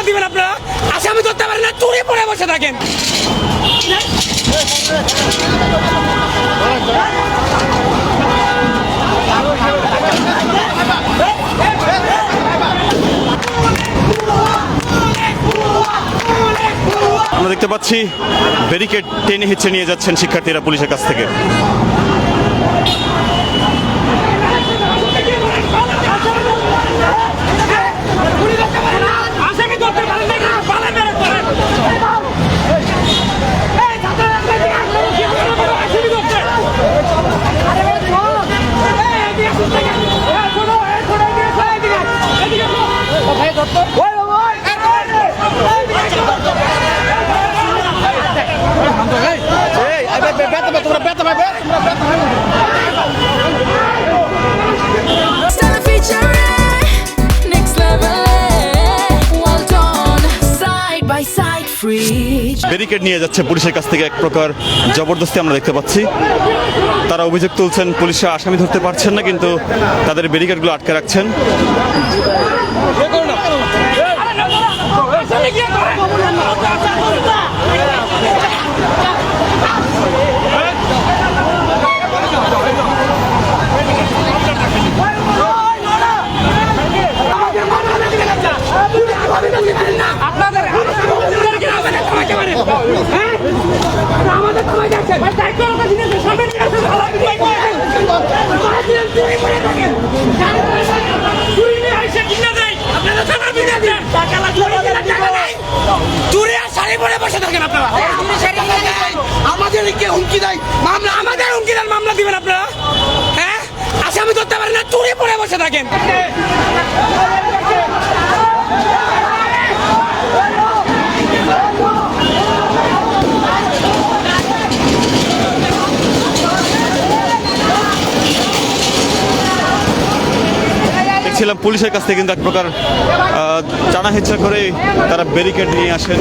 দিবেন আপনারা? আসামি ধরতে পারেন না, চুরি পড়ে বসে থাকেন। আমরা দেখতে পাচ্ছি ব্যারিকেড টেনে হিচড়ে নিয়ে যাচ্ছেন শিক্ষার্থীরা পুলিশের কাছ থেকে। ব্যারিকেড নিয়ে যাচ্ছে পুলিশের কাছ থেকে, এক প্রকার জবরদস্তি আমরা দেখতে পাচ্ছি। তারা অভিযোগ তুলছেন পুলিশরা আসামি ধরতে পারছেন না, কিন্তু তাদের ব্যারিকেডগুলো আটকে রাখছেন। আমাদেরকে হুমকি দেয়, মামলা আমাদের হুমকি দেন, মামলা দিবেন আপনারা? হ্যাঁ, আসামি ধরতে পারেন না, চুরি পড়ে বসে থাকেন। দেখছিলাম পুলিশের কাছ থেকে কিন্তু এক প্রকার টানা হেঁচড়া করে তারা ব্যারিকেড নিয়ে আসেন।